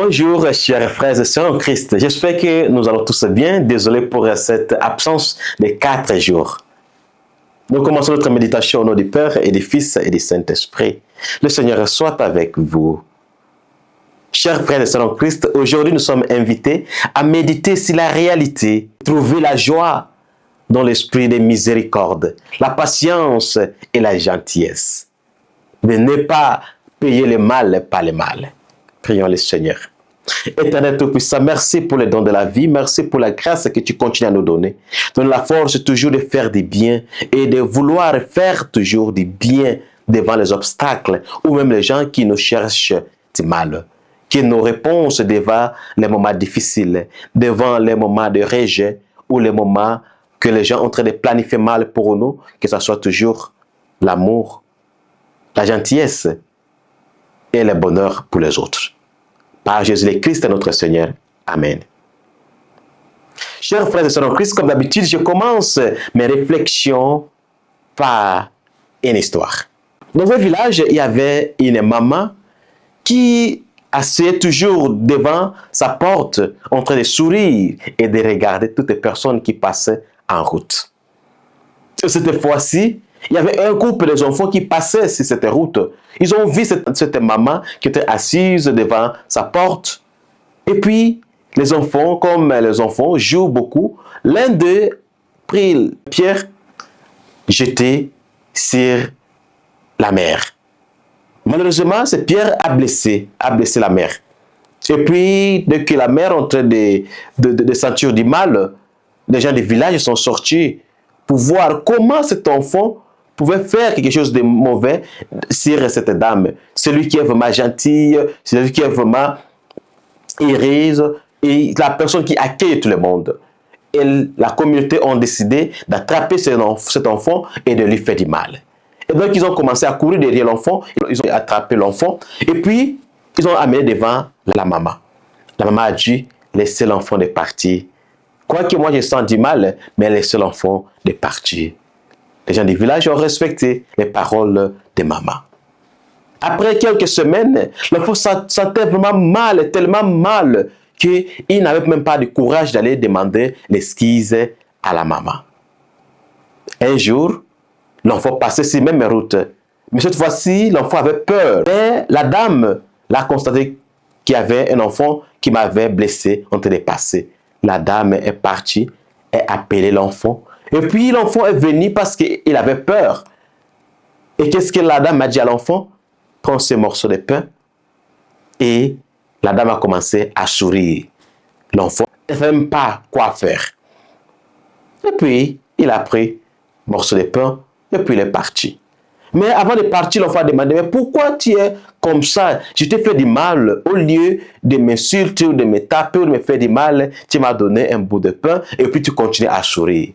Bonjour, chers frères et sœurs en Christ. J'espère que nous allons tous bien. Désolé pour cette absence de 4 jours. Nous commençons notre méditation au nom du Père et du Fils et du Saint-Esprit. Le Seigneur soit avec vous. Chers frères et sœurs en Christ, aujourd'hui nous sommes invités à méditer sur la réalité, trouver la joie dans l'esprit de miséricorde, la patience et la gentillesse. Mais ne pas payer le mal par le mal. Prions le Seigneur. Éternel Tout-Puissant, merci pour le don de la vie, merci pour la grâce que tu continues à nous donner. Donne la force toujours de faire du bien et de vouloir faire toujours du bien devant les obstacles ou même les gens qui nous cherchent du mal. Que nos réponses devant les moments difficiles, devant les moments de rejet ou les moments que les gens sont en train de planifier mal pour nous, que ce soit toujours l'amour, la gentillesse et le bonheur pour les autres. Par Jésus-Christ, notre Seigneur. Amen. Chers frères et sœurs en Christ, comme d'habitude, je commence mes réflexions par une histoire. Dans un village, il y avait une maman qui asseyait toujours devant sa porte en train de sourire et de regarder toutes les personnes qui passaient en route. Cette fois-ci, il y avait un couple d'enfants qui passaient sur cette route. Ils ont vu cette maman qui était assise devant sa porte. Et puis, les enfants, comme les enfants jouent beaucoup, l'un d'eux prit pierre jetée sur la mère. Malheureusement, cette pierre a blessé la mère. Et puis, dès que la mère est en train de sentir du mal, les gens du village sont sortis pour voir comment cet enfant pouvait faire quelque chose de mauvais sur cette dame. Celui qui est vraiment gentil, celui qui est vraiment heureuse, et la personne qui accueille tout le monde. Et la communauté a décidé d'attraper cet enfant et de lui faire du mal. Et donc, ils ont commencé à courir derrière l'enfant, ils ont attrapé l'enfant, et puis, ils ont amené devant la maman. La maman a dit, laissez l'enfant de partir. Quoique moi, je sens du mal, mais laissez l'enfant de partir. Les gens du village ont respecté les paroles de maman. Après quelques semaines, l'enfant sentait vraiment mal, tellement mal, qu'il n'avait même pas de courage d'aller demander l'excuse à la maman. Un jour, l'enfant passait sur la même route. Mais cette fois-ci, l'enfant avait peur. Et la dame l'a constaté qu'il y avait un enfant qui m'avait blessé en train de passer. La dame est partie et a appelé l'enfant. Et puis l'enfant est venu parce qu'il avait peur. Et qu'est-ce que la dame a dit à l'enfant? Prends ce morceau de pain. Et la dame a commencé à sourire. L'enfant ne savait même pas quoi faire. Et puis, il a pris un morceau de pain et puis il est parti. Mais avant de partir, l'enfant a demandé, mais pourquoi tu es comme ça? Je t'ai fait du mal. Au lieu de m'insulter ou de me taper ou de me faire du mal, tu m'as donné un bout de pain et puis tu continues à sourire.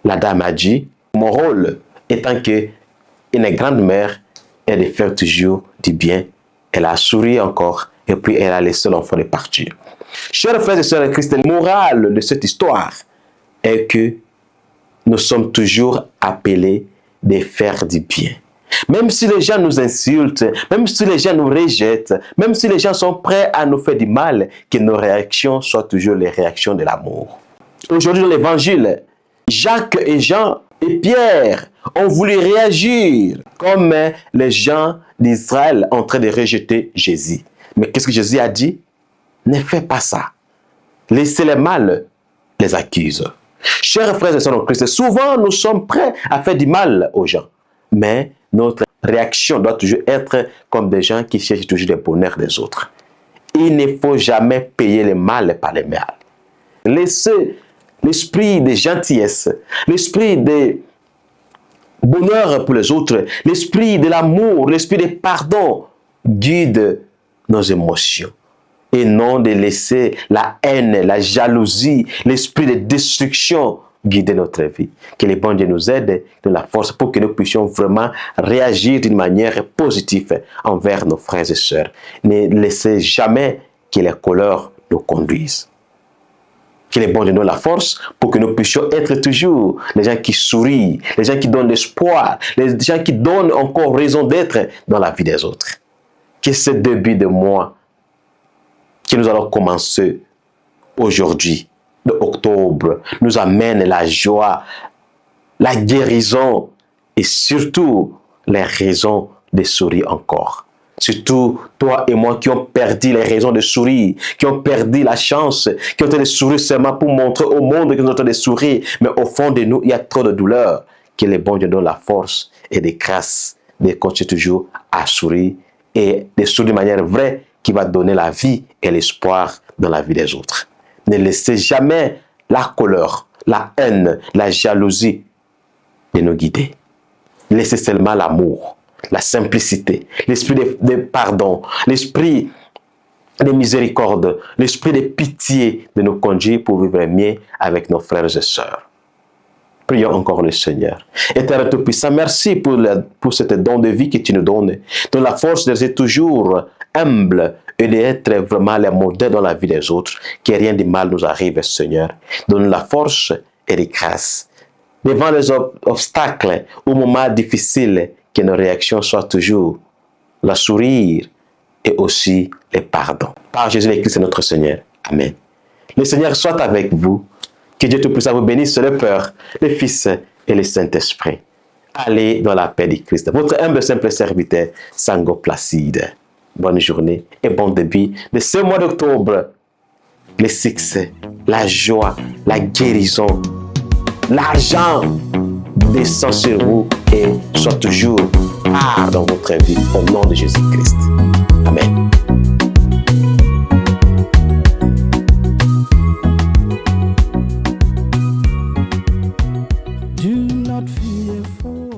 La dame a dit, mon rôle étant qu'une grande mère est de faire toujours du bien. Elle a souri encore et puis elle a laissé l'enfant de partir. Chers frères et sœurs de Christ, la morale de cette histoire est que nous sommes toujours appelés de faire du bien. Même si les gens nous insultent, même si les gens nous rejettent, même si les gens sont prêts à nous faire du mal, que nos réactions soient toujours les réactions de l'amour. Aujourd'hui dans l'évangile, Jacques et Jean et Pierre ont voulu réagir comme les gens d'Israël en train de rejeter Jésus. Mais qu'est-ce que Jésus a dit? Ne fais pas ça. Laissez les mal les accuse. Chers frères et sœurs en Christ, souvent nous sommes prêts à faire du mal aux gens. Mais notre réaction doit toujours être comme des gens qui cherchent toujours le bonheur des autres. Il ne faut jamais payer le mal par le mal. Laissez l'esprit de gentillesse, l'esprit de bonheur pour les autres, l'esprit de l'amour, l'esprit de pardon guide nos émotions. Et non de laisser la haine, la jalousie, l'esprit de destruction guider notre vie. Que le bon Dieu nous aide de la force pour que nous puissions vraiment réagir d'une manière positive envers nos frères et sœurs. Ne laissez jamais que les colères nous conduisent. Que le bon Dieu nous donne la force pour que nous puissions être toujours les gens qui sourient, les gens qui donnent l'espoir, les gens qui donnent encore raison d'être dans la vie des autres. Que ce début de mois que nous allons commencer aujourd'hui, de octobre, nous amène la joie, la guérison et surtout les raisons de sourire encore. Surtout toi et moi qui ont perdu les raisons de sourire, qui ont perdu la chance, qui ont été de sourire seulement pour montrer au monde que nous avons de sourire. Mais au fond de nous, il y a trop de douleur. Que le bon Dieu donne la force et des grâces de continuer toujours à sourire et de sourire de manière vraie qui va donner la vie et l'espoir dans la vie des autres. Ne laissez jamais la colère, la haine, la jalousie de nous guider. Laissez seulement l'amour, la simplicité, l'esprit de pardon, l'esprit de miséricorde, l'esprit de pitié de nous conduire pour vivre mieux avec nos frères et sœurs. Prions encore le Seigneur. Éternel Tout-Puissant, merci pour ce don de vie que tu nous donnes. Donne la force d'être toujours humble et d'être vraiment les modèles dans la vie des autres. Que rien de mal nous arrive, Seigneur. Donne la force et les grâces. Devant les obstacles, aux moments difficiles, que nos réactions soient toujours le sourire et aussi le pardon. Par Jésus-Christ, notre Seigneur. Amen. Le Seigneur soit avec vous. Que Dieu Tout-Puissant vous bénisse, le Père, le Fils et le Saint-Esprit. Allez dans la paix du Christ. Votre humble simple serviteur, Sango Placide. Bonne journée et bon début de ce mois d'octobre. Le succès, la joie, la guérison, l'argent descend sur vous et soit toujours part dans votre vie au nom de Jésus-Christ. Amen. Do not fear for